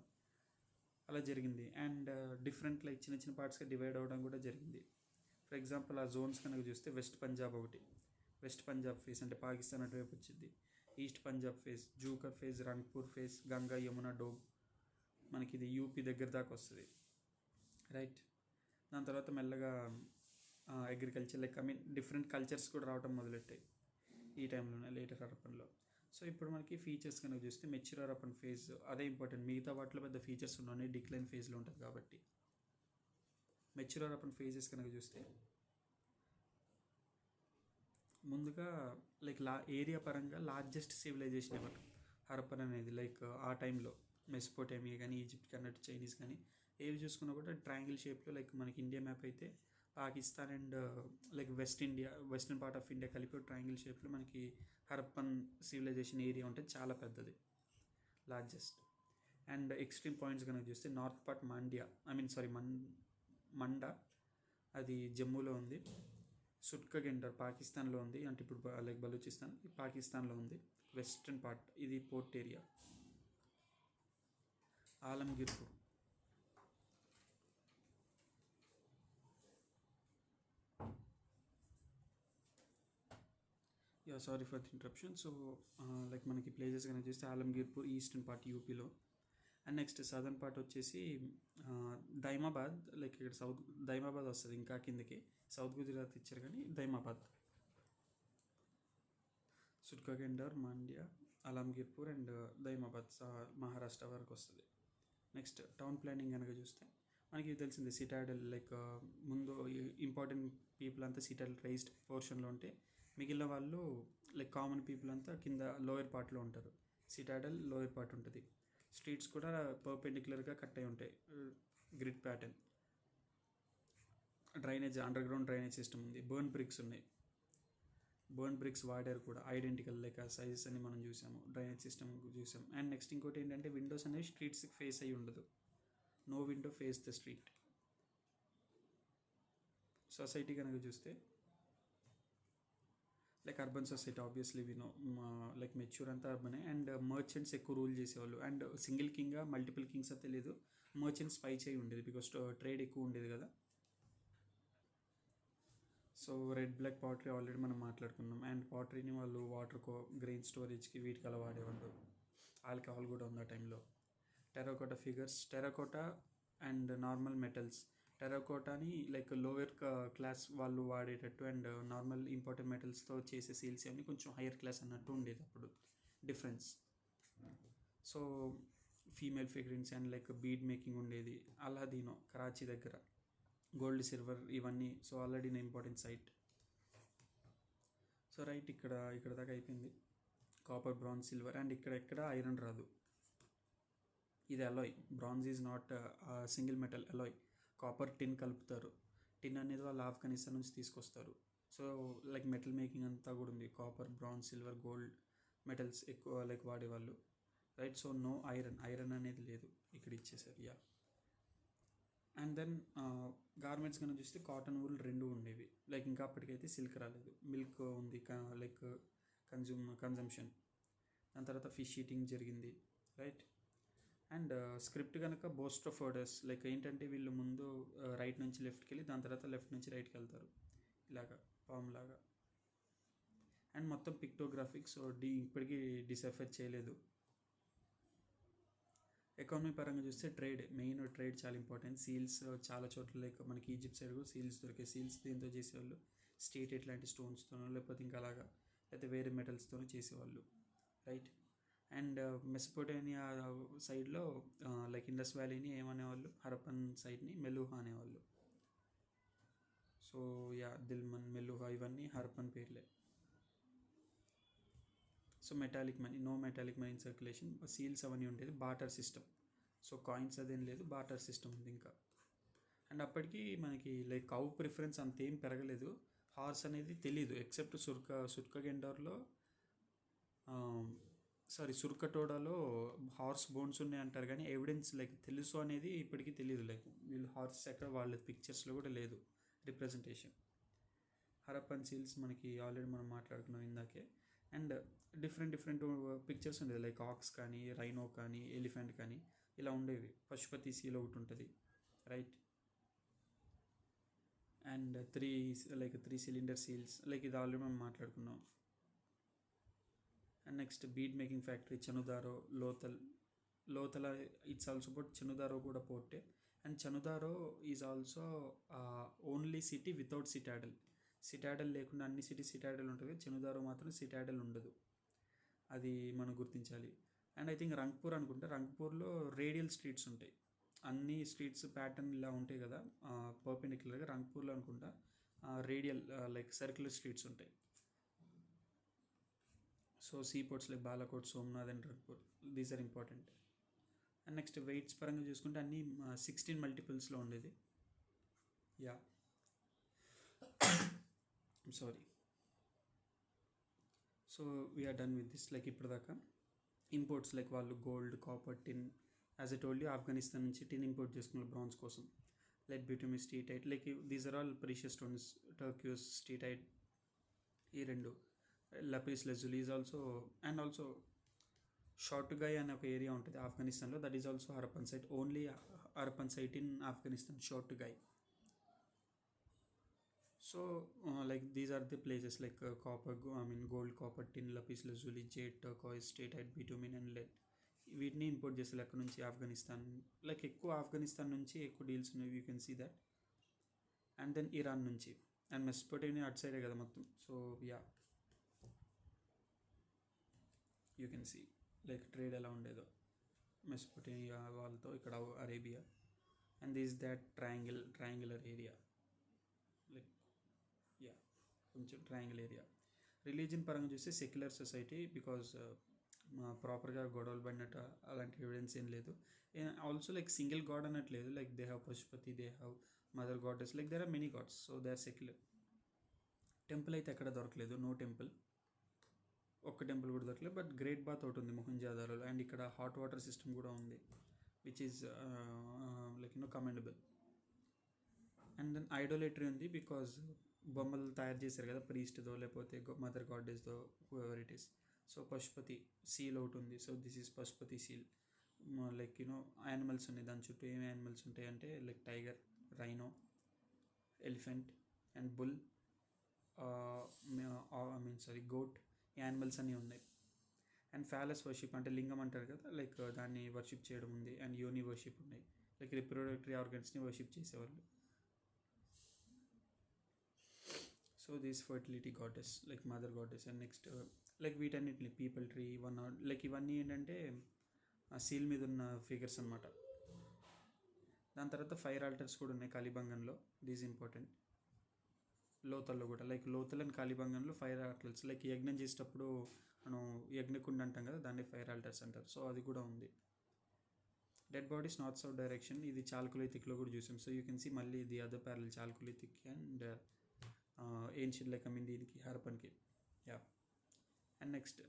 అలా జరిగింది. అండ్ డిఫరెంట్ లైక్ చిన్న పార్ట్స్గా డివైడ్ అవ్వడం కూడా జరిగింది. ఫర్ ఎగ్జాంపుల్ ఆ జోన్స్ కనుక చూస్తే వెస్ట్ పంజాబ్ ఒకటి, వెస్ట్ పంజాబ్ ఫేస్ అంటే పాకిస్తాన్ అటువైపు వచ్చింది. East Punjab phase, Jhukar phase, Rangpur phase, Ganga Yamuna Doab, మనకి ఇది యూపీ దగ్గర దాకా వస్తుంది, రైట్. దాని తర్వాత మెల్లగా agriculture like I mean different cultures కూడా రావడం మొదలెట్టాయి ఈ టైంలోనే, లేటర్ హరప్పన్లో. సో ఇప్పుడు మనకి ఫీచర్స్ కనుక చూస్తే మెచ్యూర్ హరప్పన్ ఫేజ్ అదే ఇంపార్టెంట్, మిగతా వాటిలో పెద్ద ఫీచర్స్ ఉన్నాయి, డిక్లైన్ ఫేజ్లో ఉంటుంది కాబట్టి. మెచ్యూర్ హరప్పన్ ఫేజెస్ కనుక చూస్తే ముందుగా లైక్ ఏరియా పరంగా లార్జెస్ట్ సివిలైజేషన్ ఎవరు హరప్పన్ అనేది, లైక్ ఆ టైంలో మెస్పోటేమియా కానీ, ఈజిప్ట్ కానీ, చైనీస్ కానీ ఏవి చూసుకున్నా కూడా ట్రయాంగిల్ షేప్లో, లైక్ మనకి ఇండియా మ్యాప్ అయితే Pakistan and like western part of India కలిపి ట్రయాంగిల్ షేప్లో మనకి హరప్పన్ సివిలైజేషన్ ఏరియా ఉంటుంది, చాలా పెద్దది, లార్జెస్ట్. అండ్ ఎక్స్ట్రీమ్ పాయింట్స్ కనుక చూస్తే నార్త్ పార్ట్ మండా, అది జమ్మూలో ఉంది. సుట్కగెండర్ పాకిస్తాన్లో ఉంది, అంటే ఇప్పుడు లైక్ బలూచిస్తాన్ పాకిస్తాన్లో ఉంది. వెస్ట్రన్ పార్ట్ ఇది port area. Alamgirpur, sorry for the interruption. So like మనకి ప్లేసెస్ కనుక చూస్తే ఆలంగీర్పూర్ ఈస్టర్న్ పార్ట్ యూపీలో. అండ్ నెక్స్ట్ సదర్న్ పార్ట్ వచ్చేసి దైమాబాద్, లైక్ ఇక్కడ సౌత్ దైమాబాద్ వస్తుంది, ఇంకా కిందకి సౌత్ గుజరాత్ ఇచ్చారు కానీ దైమాబాద్. సుట్కగెండర్, మాండ్యా, ఆలంగీర్పూర్ అండ్ దైమాబాద్ మహారాష్ట్ర వరకు వస్తుంది. నెక్స్ట్ టౌన్ ప్లానింగ్ కనుక చూస్తే మనకి తెలిసింది సిటాడల్, లైక్ ముందు ఇంపార్టెంట్ పీపుల్ అంతా సిటాడల్ రైజ్డ్ పోర్షన్లో ఉంటే మిగిలిన వాళ్ళు లైక్ కామన్ పీపుల్ అంతా కింద లోయర్ పార్ట్లో ఉంటారు. సిటాడల్ లోయర్ పార్ట్ ఉంటుంది. స్ట్రీట్స్ కూడా పర్పెండిక్యులర్గా కట్ అయి ఉంటాయి, grid pattern. Drainage, underground drainage system ఉంది. బర్న్ బ్రిక్స్ ఉన్నాయి, బర్న్ బ్రిక్స్ వాడారు కూడా, ఐడెంటికల్ లైక్ ఆ సైజెస్ అని మనం చూసాము, డ్రైనేజ్ సిస్టమ్ చూసాం. అండ్ నెక్స్ట్ ఇంకోటి ఏంటంటే విండోస్ అనేవి స్ట్రీట్స్కి ఫేస్ అయ్యి ఉండదు, no window face the street. Society కనుక చూస్తే లైక్ అర్బన్ సొసైటీ ఆబ్వియస్లీ వినో, లైక్ మెచ్యూర్ అంతా అర్బనే. అండ్ మర్చెంట్స్ ఎక్కువ రూల్ చేసేవాళ్ళు. అండ్ సింగిల్ కింగ్గా మల్టిపుల్ కింగ్స్ అయితే లేదు, మర్చెంట్స్ పై చేయి ఉండేది బికాస్ ట్రేడ్ ఎక్కువ ఉండేది కదా. So red black pottery already మనం మాట్లాడుకున్నాం. అండ్ పాటరీని వాళ్ళు వాటర్కో, గ్రెయిన్ స్టోరేజ్కి వీటికి అలా వాడేవాళ్ళు. ఆల్కహాల్ కూడా ఉంది ఆ టైంలో. Terracotta figures, terracotta and normal metals. టెర్రకోటాని లైక్ లోయర్ క్లాస్ వాళ్ళు వాడేటట్టు, అండ్ నార్మల్ ఇంపార్టెంట్ మెటల్స్తో చేసే సీల్స్ అన్నీ కొంచెం హయ్యర్ క్లాస్ అన్నట్టు ఉండేది అప్పుడు difference. So female figurines and like bead making ఉండేది. అల్లాదీనో కరాచీ దగ్గర, గోల్డ్ సిల్వర్ ఇవన్నీ. So already important site. So right, ఇక్కడ దాకా అయిపోయింది. Copper, bronze, silver. అండ్ ఇక్కడ ఐరన్ రాదు, ఇది alloy. Bronze is not single metal, alloy. Copper, టిన్ కలుపుతారు. టిన్ అనేది వాళ్ళు ఆఫ్ఘనిస్తాన్ నుంచి తీసుకొస్తారు. సో లైక్ మెటల్ మేకింగ్ అంతా కూడా ఉంది. Copper, bronze, silver, gold metals ఎక్కువ లైక్ వాడేవాళ్ళు, రైట్. సో నో ఐరన్ అనేది లేదు, ఇక్కడ ఇచ్చేసారు. అండ్ దెన్ గార్మెంట్స్ కనుక చూస్తే కాటన్ వూల్ రెండు ఉండేవి. లైక్ ఇంకా అప్పటికైతే సిల్క్ రాలేదు. మిల్క్ ఉంది లైక్ కన్జంప్షన్. దాని తర్వాత ఫిష్ ఈటింగ్ జరిగింది, రైట్. అండ్ స్క్రిప్ట్ కనుక బోస్ట్ ఆఫ్ వర్డర్స్, లైక్ ఏంటంటే వీళ్ళు ముందు రైట్ నుంచి లెఫ్ట్కి వెళ్ళి దాని తర్వాత లెఫ్ట్ నుంచి రైట్కి వెళ్తారు, ఇలాగా పామ్ లాగా. అండ్ మొత్తం పిక్టోగ్రాఫిక్స్ ఇప్పటికీ డిసైఫర్ చేయలేదు. ఎకానమీ పరంగా చూస్తే మెయిన్ ట్రేడ్ చాలా ఇంపార్టెంట్. సీల్స్ చాలా చోట్ల, లైక్ మనకి ఈజిప్ట్ సైడ్ కూడా సీల్స్ దొరికే. సీల్స్ దేంతో చేసేవాళ్ళు? స్టేట్ ఇట్లాంటి స్టోన్స్తోనో లేకపోతే ఇంకా అలాగా, లేకపోతే వేరే మెటల్స్తోనో చేసేవాళ్ళు, రైట్. అండ్ మెసపోటేమియా సైడ్లో లైక్ ఇండస్ వ్యాలీని ఏమనేవాళ్ళు? హరప్పన్ సైడ్ని మెలూహా అనేవాళ్ళు. సో దిల్మన్, మెలూహా ఇవన్నీ హరప్పన్ పేర్లే. So metallic money, no metallic money in circulation. Seals అవన్నీ ఉండేది. బాటర్ సిస్టమ్, సో కాయిన్స్ అదేం లేదు, బాటర్ సిస్టమ్ ఉంది ఇంకా. అండ్ అప్పటికి మనకి లైక్ కౌ ప్రిఫరెన్స్ అంతేం పెరగలేదు. హార్స్ అనేది తెలీదు ఎక్సెప్ట్ సుర్కగెండర్లో సుర్కటోడాలో హార్స్ బోన్స్ ఉన్నాయి అంటారు, కానీ ఎవిడెన్స్ లైక్ తెలుసు అనేది ఇప్పటికీ తెలియదు. లైక్ వీళ్ళు హార్స్ ఎక్కడ వాళ్ళ పిక్చర్స్లో కూడా లేదు రిప్రజెంటేషన్. హరప్పన్ సీల్స్ మనకి ఆల్రెడీ మనం మాట్లాడుకున్నాం ఇందాకే. అండ్ డిఫరెంట్ పిక్చర్స్ ఉండేది, లైక్ ఆక్స్ కానీ, రైనో కానీ, ఎలిఫెంట్ కానీ, ఇలా ఉండేవి. పశుపతి సీల్ ఒకటి ఉంటుంది, right. And three cylinder seals, like ఇది ఆల్రెడీ మనం మాట్లాడుకున్నాం. And next bead making factory Chanhudaro, Lothal it's also but Chanhudaro కూడా పోర్టే. And Chanhudaro is also only city without citadel లేకుండా అన్ని సిటాడల్ ఉంటుంది. చనుదారో మాత్రం సిటాడల్ ఉండదు, అది మనం గుర్తించాలి. అండ్ ఐ థింక్ రంగ్పూర్ అనుకుంటా, రంగ్పూర్లో రేడియల్ స్ట్రీట్స్ ఉంటాయి. అన్ని స్ట్రీట్స్ ప్యాటర్న్ ఇలా ఉంటాయి కదా పర్పెండిక్యులర్గా. రంగ్పూర్లో అనుకుంటా రేడియల్ లైక్ సర్క్యులర్ స్ట్రీట్స్ ఉంటాయి. So sea ports like Balakot, Somnath and Rangpur, these are important. And next weights పరంగా చూసుకుంటే అన్నీ 16 మల్టిపుల్స్లో ఉండేది. Sorry. So we are done with this. Like ఇప్పుడు దాకా ఇంపోర్ట్స్, లైక్ వాళ్ళు gold, copper, tin, as a told you Afghanistan నుంచి టిన్ ఇంపోర్ట్ చేసుకున్నారు బ్రాంజ్ కోసం. లైక్ బ్యూటమి, steatite, like these are all precious stones. Turquoise, steatite, ఈ రెండు. Lapis లెజులి is also. And also Shortugai అనే ఒక ఏరియా ఉంటుంది ఆఫ్ఘనిస్తాన్లో, that is also Harappan site. Only Harappan site in Afghanistan, Shortugai. So like these are the places like gold, copper, tin, lapis lazuli, jade, turquoise, స్టేటైట్, bitumen and lead. వీటిని import చేస్తారు అక్కడ నుంచి Afghanistan. Like ఎక్కువ ఆఫ్ఘనిస్తాన్ నుంచి ఎక్కువ డీల్స్ ఉన్నాయి, you can see that. And then Iran నుంచి. And Mesopotamia అటు సైడే కదా మొత్తం. So you can see like trade ఎలా ఉండేదో మెసపోటేమియా వాళ్ళతో, ఇక్కడ Arabia. And this that triangular area, like కొంచెం ట్రయాంగిల్ ఏరియా. రిలీజియన్ పరంగా చూస్తే సెక్యులర్ సొసైటీ, బికాజ్ ప్రాపర్గా గొడవలు పడినట్టు అలాంటి ఎవిడెన్స్ ఏం లేదు. ఆల్సో లైక్ సింగిల్ గాడ్ అన్నట్లేదు, like they have Pashupati, they have mother goddess, like there are many gods. So they are secular. Temple అయితే ఎక్కడ దొరకలేదు, నో టెంపుల్, ఒక్క టెంపుల్ కూడా దొరకలేదు. బట్ గ్రేట్ బాత్ ఒకటి ఉంది మొహంజదారోలో. అండ్ ఇక్కడ హాట్ వాటర్ సిస్టమ్ కూడా ఉంది, which is like commendable. And then idolatry ఉంది, బికాజ్ బొమ్మలు తయారు చేశారు కదా ప్రీస్ట్దో లేకపోతే మదర్ గాడెస్దో, whoever it is. So Pashupati seal ఒకటి ఉంది. So this is Pashupati seal. Like animals ఉన్నాయి దాని చుట్టూ. ఏమి యానిమల్స్ ఉంటాయి అంటే like tiger, rhino, elephant and bull, goat, animals అన్నీ ఉన్నాయి. అండ్ ఫ్యాలస్ వర్షిప్ అంటే లింగం అంటారు కదా, లైక్ దాన్ని వర్షిప్ చేయడం ఉంది. అండ్ యోని వర్షిప్ ఉన్నాయి, లైక్ రిప్రొడక్టరీ ఆర్గన్స్ని వర్షిప్ చేసేవాళ్ళు. So this fertility goddess, like mother goddess. And next like వీటన్నిటిని పీపుల్ ట్రీ, లైక్ ఇవన్నీ ఏంటంటే సీల్ మీద ఉన్న ఫిగర్స్ అనమాట. దాని తర్వాత ఫైర్ ఆల్టర్స్ కూడా ఉన్నాయి కాళీబంగన్లో, దీస్ ఇంపార్టెంట్. లోతల్లో కూడా, లైక్ లోతల్ అండ్ కాళీబంగన్లో ఫైర్ ఆల్టర్స్, లైక్ యజ్ఞం చేసేటప్పుడు మనం యజ్ఞకుండ అంటాం కదా, దాన్ని ఫైర్ ఆల్టర్స్ అంటారు. సో అది కూడా ఉంది. Dead bodies north south direction, ఇది చాల్కులిథిక్లో కూడా చూసాం. సో యూ కెన్ సీ మళ్ళీ the other parallel chalcolithic and ancient, like దీనికి హరప్పన్కి. And next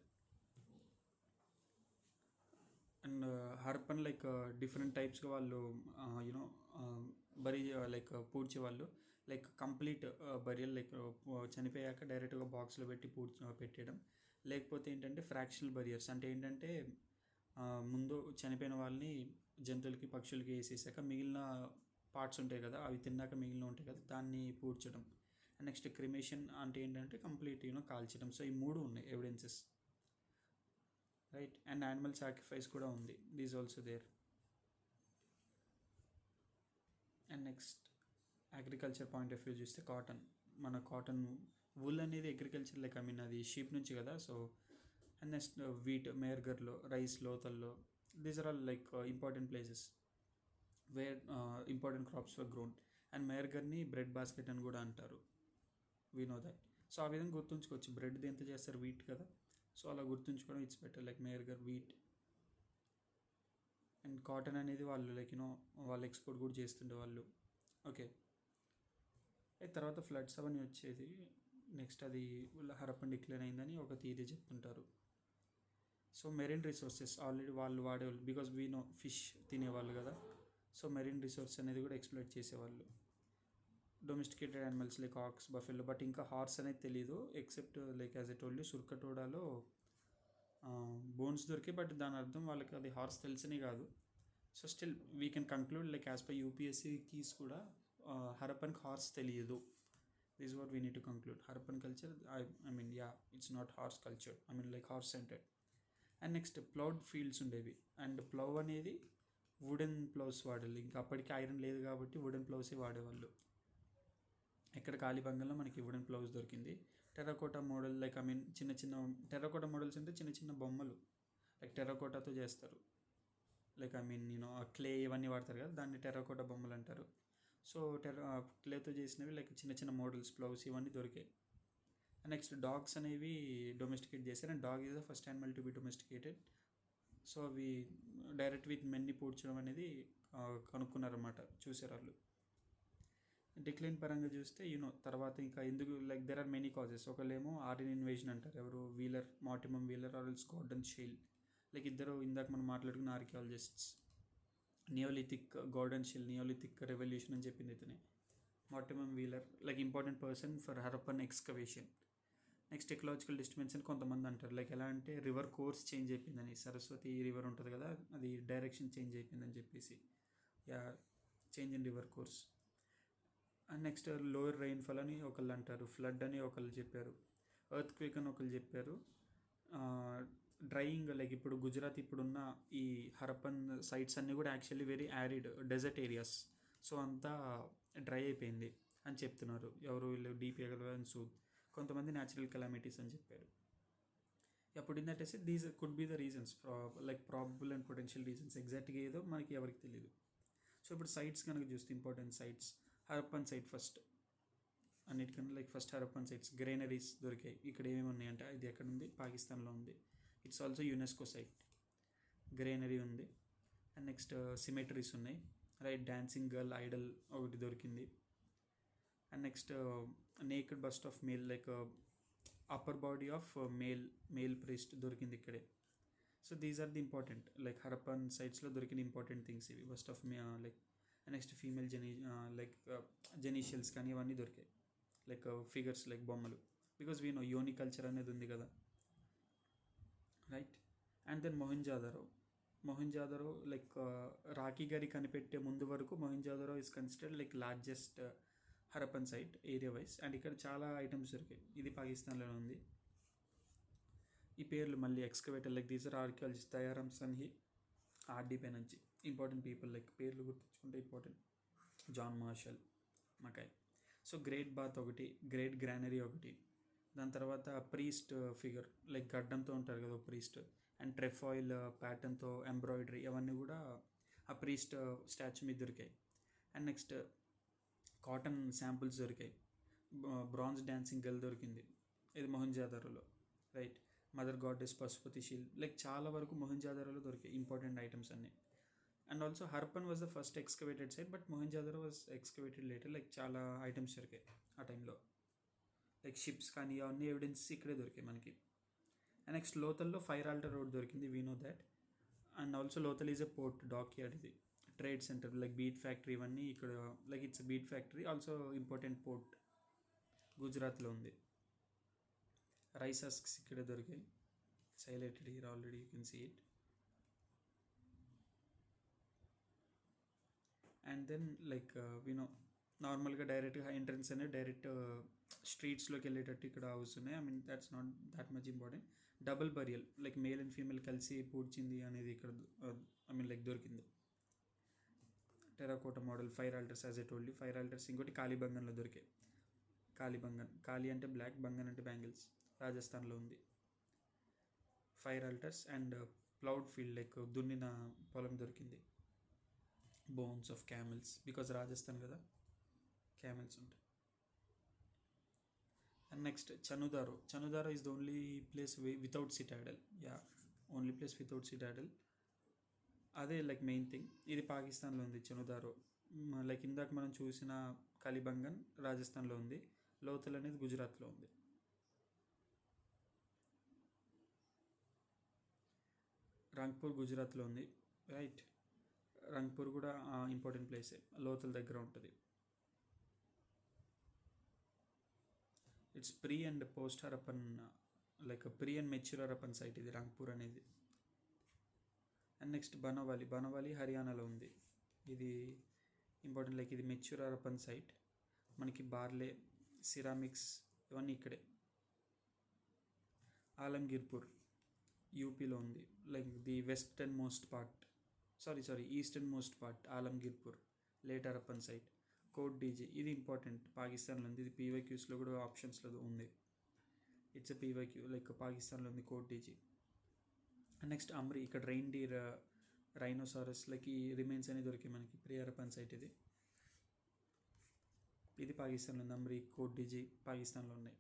and Harappan like different టైప్స్గా వాళ్ళు యూనో బరీ లైక్ పూడ్చే వాళ్ళు లైక్ కంప్లీట్ బరియల్ లైక్ చనిపోయాక డైరెక్ట్గా బాక్స్లో పెట్టి పెట్టేయడం, లేకపోతే ఏంటంటే ఫ్రాక్షనల్ బరియర్స్ అంటే ఏంటంటే ముందు చనిపోయిన వాళ్ళని జంతువులకి పక్షులకి వేసేసాక మిగిలిన పార్ట్స్ ఉంటాయి కదా, అవి తిన్నాక మిగిలిన ఉంటాయి కదా, దాన్ని పూడ్చడం. అండ్ నెక్స్ట్ క్రిమేషన్ అంటే ఏంటంటే కంప్లీట్ కాల్చడం. సో ఈ మూడు ఉన్నాయి evidences, right. And animal sacrifice కూడా ఉంది, these also there. And next agriculture point of view చూస్తే కాటన్, మన కాటన్ వూల్ అనేది అగ్రికల్చర్ లైక్ ఐ మీన్ అది షీప్ నుంచి కదా. సో అండ్ నెక్స్ట్ వీట్ మేర్గర్లో, రైస్ లోతల్లో, these are all like important places where important crops were grown. And మేర్గర్ని bread basket అని కూడా అంటారు, వీ నో దట్. సో ఆ విధంగా గుర్తుంచుకోవచ్చు, బ్రెడ్ ఎంత చేస్తారు, వీట్ కదా. సో అలా గుర్తుంచుకోవడం it's better, like Mehrgarh, wheat. And cotton అనేది వాళ్ళు లైక్ వాళ్ళు ఎక్స్పోర్ట్ కూడా చేస్తుండే వాళ్ళు. ఓకే, తర్వాత ఫ్లడ్స్ అవన్నీ వచ్చేది. నెక్స్ట్ అది హరప్పన్ డిక్లైన్ అయిందని ఒక థియరీ చెప్తుంటారు. సో మెరైన్ రిసోర్సెస్ ఆల్రెడీ వాళ్ళు వాడేవాళ్ళు, బికాస్ వీ నో ఫిష్ తినేవాళ్ళు కదా. సో మెరైన్ రిసోర్స్ అనేది కూడా ఎక్స్ప్లోర్ చేసేవాళ్ళు. Domesticated animals like ox, buffalo, but ఇంకా హార్స్ అనేది తెలీదు, except like as a told సుర్కటోడాలో బోన్స్ దొరికాయి, బట్ దాని అర్థం వాళ్ళకి అది హార్స్ తెలుసని కాదు. So still we can conclude like as per UPSC keys కూడా హరప్పన్కి హార్స్ తెలియదు. This is what we need to conclude. Harappan culture I mean yeah it's not horse culture, I mean like horse centred. And next ploughed fields ఉండేవి, and plough అనేది wooden ploughs వాడాలి, ఇంకా అప్పటికి iron లేదు కాబట్టి వుడెన్ ప్లౌసే వాడేవాళ్ళు. ఇక్కడ కాలిబంగంలో మనకి వుడెన్ ప్లౌస్ దొరికింది. Terracotta model like I mean చిన్న చిన్న టెర్రకోటా మోడల్స్ అంటే చిన్న చిన్న బొమ్మలు లైక్ టెర్రకోటాతో చేస్తారు, లైక్ ఐ మీన్ క్లే ఇవన్నీ వాడతారు కదా, దాన్ని టెర్రకోటా బొమ్మలు అంటారు. సో క్లేతో చేసినవి లైక్ చిన్న చిన్న మోడల్స్, ప్లౌస్ ఇవన్నీ దొరికాయి. నెక్స్ట్ డాగ్స్ అనేవి డొమెస్టికేట్ చేశారు, and dog is the first animal to be domesticated. So అవి డైరెక్ట్ విత్ మెన్ని పూడ్చడం అనేది కనుక్కున్నారన్నమాట, చూసారు వాళ్ళు. డిక్లైన్ పరంగా చూస్తే తర్వాత ఇంకా ఎందుకు like there are many causes. ఒకళ్ళేమో ఆర్యన్ ఇన్వేజన్ అంటారు, ఎవరు Wheeler, Mortimer Wheeler or else Gordon Childe. Like ఇద్దరు ఇందాక మనం మాట్లాడుకున్న archaeologists. Neolithic Gordon Childe, neolithic revolution అని చెప్పింది ఇతనే. Mortimer Wheeler like important person for Harappan excavation. Next ecological disturbance అని కొంతమంది అంటారు, లైక్ ఎలా అంటే రివర్ కోర్స్ చేంజ్ అయిపోయిందని, సరస్వతి రివర్ ఉంటుంది కదా, అది డైరెక్షన్ చేంజ్ అయిపోయిందని చెప్పేసి, yeah change in river course. And next lower rainfall అని ఒకళ్ళు అంటారు, ఫ్లడ్ అని ఒకళ్ళు చెప్పారు, ఎర్త్ క్వేక్ అని ఒకళ్ళు చెప్పారు, డ్రైయింగ్ లైక్ ఇప్పుడు గుజరాత్ ఇప్పుడున్న ఈ హరప్పన్ సైట్స్ అన్నీ కూడా actually very arid desert areas. So అంతా డ్రై అయిపోయింది అని చెప్తున్నారు ఎవరు వీళ్ళు, డిపి అగర్వాల్, సూద్. కొంతమంది న్యాచురల్ కెలామిటీస్ అని చెప్పారు. అప్పుడు ఏంటంటే these could be the reasons, like probable and potential reasons. ఎగ్జాక్ట్గా ఏదో మనకి ఎవరికి తెలియదు. సో ఇప్పుడు సైట్స్ కనుక చూస్తే important sites, Harappan site first అన్నిటికన్నా, like first Harappan sites granaries దొరికాయి. ఇక్కడ ఏమేమి ఉన్నాయంటే, ఇది ఎక్కడ ఉంది, పాకిస్తాన్లో ఉంది. It's also UNESCO site, granary ఉంది. అండ్ నెక్స్ట్ సిమెటరీస్ ఉన్నాయి, రైట్. డాన్సింగ్ గర్ల్ ఐడల్ ఒకటి దొరికింది. And next naked bust of male like upper body of male priest దొరికింది ఇక్కడే. So these are the important like Harappan సైట్స్లో దొరికిన ఇంపార్టెంట్ థింగ్స్ ఇవి. Bust of like next female like genitals కానీ ఇవన్నీ దొరికాయి, లైక్ ఫిగర్స్ లైక్ బొమ్మలు, బికాజ్ వీ నో యోని కల్చర్ అనేది ఉంది కదా, right. And then Mohenjodaro like Rakhigarhi కనిపెట్టే ముందు వరకు Mohenjodaro is considered like largest Harappan site area wise. And ఇక్కడ చాలా ఐటమ్స్ దొరికాయి, ఇది పాకిస్తాన్లోనే ఉంది. ఈ పేర్లు మళ్ళీ excavator like these are archaeologist Dayaram Sahni, R D Banerjee, important people like పేర్లు గుర్తుంచుకుంటే important. John Marshall, Mackay. So great bath ఒకటి, గ్రేట్ గ్రానరీ ఒకటి, దాని తర్వాత ప్రీస్ట్ ఫిగర్ లైక్ గడ్డంతో ఉంటారు కదా ప్రీస్ట్, అండ్ ట్రెఫాయిల్ ప్యాటర్న్తో ఎంబ్రాయిడరీ, అవన్నీ కూడా ఆ ప్రీస్ట్ స్టాచ్యూ మీద దొరికాయి. అండ్ నెక్స్ట్ కాటన్ శాంపుల్స్ దొరికాయి, బ్రాంజ్ డాన్సింగ్ గర్ల్ దొరికింది, ఇది మొహంజాదారోలో, right. Mother goddess Pashupati seal, like చాలా వరకు మొహంజాదారోలో దొరికాయి ఇంపార్టెంట్ ఐటమ్స్ అన్నీ. And also Harappan was the first excavated site, but Mohenjodaro was excavated later. Like చాలా ఐటమ్స్ దొరికాయి ఆ టైంలో, లైక్ షిప్స్ కానీ అవన్నీ ఎవిడెన్స్ ఇక్కడే దొరికాయి మనకి. అండ్ నెక్స్ట్ లోతల్లో ఫైర్ ఆల్టర్ రోడ్ దొరికింది, we know that. And also Lothal is a port, dockyard, ఇది trade centre, like bead factory ఇవన్నీ ఇక్కడ, like it's bead factory, also important port గుజరాత్లో ఉంది. రైస్ హస్క్స్ ఇక్కడ దొరికాయి, it's highlighted here already, you can see it. And then like వినో నార్మల్గా డైరెక్ట్గా ఎంట్రన్స్ అనేది డైరెక్ట్ స్ట్రీట్స్లోకి వెళ్ళేటట్టు ఇక్కడ హౌస్ ఉన్నాయి. I mean that's not that much important. Double burial, like male and female కలిసి పూడ్చింది అనేది ఇక్కడ ఐ మీన్ లైక్ దొరికింది. Terracotta model, fire altars, as a told you, fire altars ఇంకోటి కాళీబంగన్లో దొరికాయి. కాళీబంగన్, కాళీ అంటే బ్లాక్, బంగన్ అంటే బ్యాంగిల్స్, రాజస్థాన్లో ఉంది. Fire altars and ploughed field, like దున్నిన పొలం దొరికింది. Bones of camels, because Rajasthan కదా, క్యామెల్స్ ఉంటాయి. And next Chanhudaro. Chanhudaro is the only place without citadel. Yeah, only place without citadel, అదే లైక్ మెయిన్ థింగ్. ఇది పాకిస్తాన్లో ఉంది చనుదారో. లైక్ ఇందాక మనం చూసిన కాళీబంగన్ రాజస్థాన్లో ఉంది, లోథల్ అనేది గుజరాత్లో ఉంది. రంగ్పూర్ గుజరాత్లో ఉంది, రైట్. రంగ్పూర్ కూడా ఇంపార్టెంట్ ప్లేసే, లోథల్ దగ్గర ఉంటుంది. It's pre and post Harappan, like pre and mature Harappan site ఇది రంగ్పూర్ అనేది. And next Banawali. బనవాలి హర్యానాలో ఉంది. ఇది ఇంపార్టెంట్, లైక్ ఇది మెచ్యూర్ హరప్పన్ సైట్. మనకి బార్లే, సిరామిక్స్ ఇవన్నీ ఇక్కడే. ఆలంగీర్పూర్ యూపీలో ఉంది, like the western most part, eastern most part Alamgirpur, late Harappan site. Kot Diji, ఇది ఇంపార్టెంట్, పాకిస్తాన్లో ఉంది. ఇది పీవైక్యూస్లో కూడా ఆప్షన్స్లో ఉంది. ఇట్స్ ఎ పీవైక్యూ, లైక్ పాకిస్తాన్లో ఉంది కోట్ డీజీ. అండ్ నెక్స్ట్ అమ్రి, ఇక్కడ రెయిన్డీర్, రైనోసారస్ లైక్ ఈ రిమైన్స్ అనేది దొరికాయి మనకి, ప్రీ హరప్పన్ సైట్ ఇది. ఇది పాకిస్తాన్లో ఉంది. అమ్రి, కోట్ డీజీ పాకిస్తాన్లో ఉన్నాయి.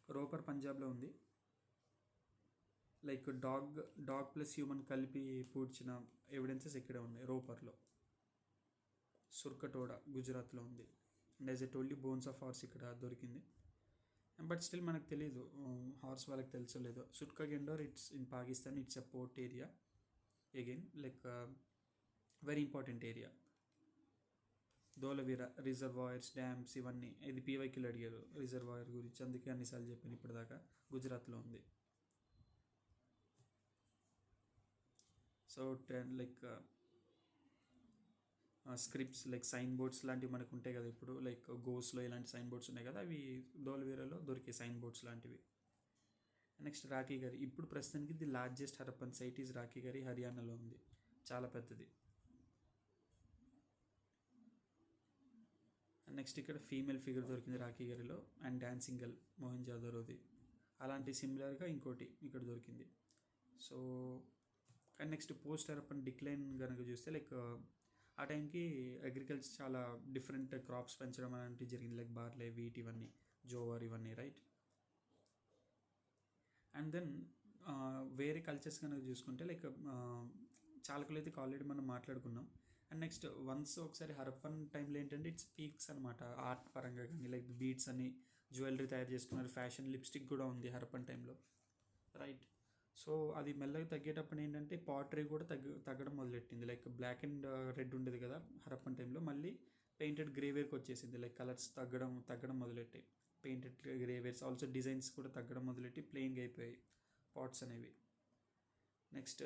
రోపర్ పంజాబ్లో ఉంది. లైక్ డాగ్ ప్లస్ హ్యూమన్ కలిపి పూడ్చిన ఎవిడెన్సెస్ ఇక్కడే ఉన్నాయి రోపర్లో. సుర్కటోడా గుజరాత్లో ఉంది. And as a told bones of horse ఇక్కడ దొరికింది. బట్ స్టిల్ మనకు తెలియదు హార్స్ వాళ్ళకి తెలుసో లేదో. Sutkagen Dor, it's in Pakistan, it's a port area again, like very important area. Dholavira, reservoirs, dams ఇవన్నీ, ఇది పీవైక్యూలు అడిగారు రిజర్వాయర్ గురించి, అందుకే అన్నిసార్లు చెప్పాను ఇప్పటిదాకా. గుజరాత్లో ఉంది. So like scripts, like sign boards లాంటివి మనకు ఉంటాయి కదా ఇప్పుడు, లైక్ గోస్లో ఇలాంటి సైన్ బోర్డ్స్ ఉన్నాయి కదా, అవి ధోలవీరలో దొరికే సైన్ బోర్డ్స్ లాంటివి. నెక్స్ట్ రాఖీగరి, ఇప్పుడు ప్రస్తుతానికి the largest Harappan site is Rakhigarhi, హర్యానాలో ఉంది, చాలా పెద్దది. నెక్స్ట్ ఇక్కడ ఫీమేల్ ఫిగర్ దొరికింది రాఖీగరిలో, అండ్ డాన్సింగ్ గర్ల్ మొహంజోదారోది, అలాంటి సిమిలర్గా ఇంకోటి ఇక్కడ దొరికింది. So and next post Harappan decline కనుక చూస్తే, లైక్ ఆ టైంకి అగ్రికల్చర్ చాలా డిఫరెంట్ క్రాప్స్ పెంచడం అలాంటివి జరిగింది, లైక్ బార్లే, వీట్ ఇవన్నీ, జోవర్ ఇవన్నీ, రైట్. అండ్ దెన్ వేరే కల్చర్స్ కనుక చూసుకుంటే, లైక్ చాలకులు అయితే ఆల్రెడీ మనం మాట్లాడుకున్నాం. అండ్ నెక్స్ట్ వన్స్ ఒకసారి హరప్పన్ టైంలో ఏంటంటే ఇట్స్ పీక్స్ అనమాట, ఆర్ట్ పరంగా కానీ, లైక్ బీడ్స్ అని, జ్యువెలరీ తయారు చేసుకున్నారు, ఫ్యాషన్, లిప్స్టిక్ కూడా ఉంది హరప్పన్ టైంలో, రైట్. సో అది మెల్లగా తగ్గేటప్పుడు ఏంటంటే పాటరీ కూడా తగ్గడం మొదలెట్టింది, లైక్ బ్లాక్ అండ్ రెడ్ ఉండేది కదా హరప్పన్ టైంలో, మళ్ళీ పెయింటెడ్ గ్రేవేర్కి వచ్చేసింది, లైక్ కలర్స్ తగ్గడం మొదలెట్టాయి. పెయింటెడ్ గ్రేవేర్స్, ఆల్సో డిజైన్స్ కూడా తగ్గడం మొదలెట్టి ప్లెయిన్గా అయిపోయాయి పాట్స్ అనేవి. నెక్స్ట్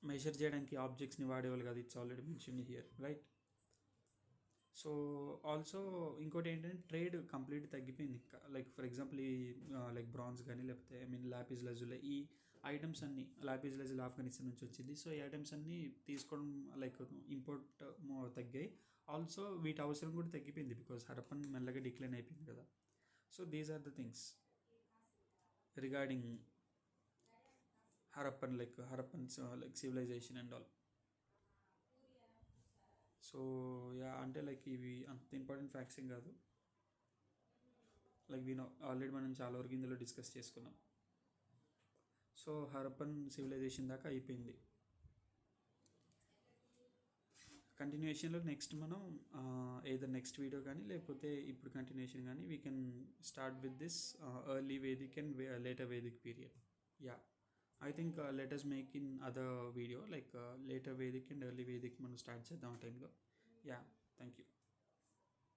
మెజర్ చేయడానికి ఆబ్జెక్ట్స్ని వాడేవాళ్ళు కాదు, it's already mention here, right. So also ఇంకోటి ఏంటంటే ట్రేడ్ కంప్లీట్ తగ్గిపోయింది ఇంకా, లైక్ ఫర్ ఎగ్జాంపుల్ ఈ లైక్ బ్రాంజ్ కానీ, లేకపోతే ఐ మీన్ లాపిస్ లజులా, ఈ ఐటమ్స్ అన్నీ, లాపిస్ లజులా ఆఫ్ఘనిస్తాన్ నుంచి వచ్చింది. సో ఈ ఐటమ్స్ అన్నీ తీసుకోవడం, లైక్ ఇంపోర్ట్ తగ్గాయి. ఆల్సో వీటి అవసరం కూడా తగ్గిపోయింది, బికాస్ హరప్పన్ మెల్లగా డిక్లైన్ అయిపోయింది కదా. So these are the things regarding Harappan, like Harappans like civilisation and all. So yeah, అంటే లైక్ ఇవి అంత ఇంపార్టెంట్ ఫ్యాక్ట్స్ ఏం కాదు, లైక్ ఆల్రెడీ మనం చాలా వరకు ఇందులో డిస్కస్ చేసుకున్నాం. సో హరప్పన్ సివిలైజేషన్ దాకా అయిపోయింది. కంటిన్యూషన్లో నెక్స్ట్ మనం ఏదో నెక్స్ట్ వీడియో కానీ లేకపోతే ఇప్పుడు కంటిన్యూషన్ కానీ we can start with this early Vedic and later Vedic period. Yeah, I think let us make in other video like later Vedic and early Vedic మనం స్టార్ట్ చేద్దాం ఆ టైంలో. Yeah, thank you.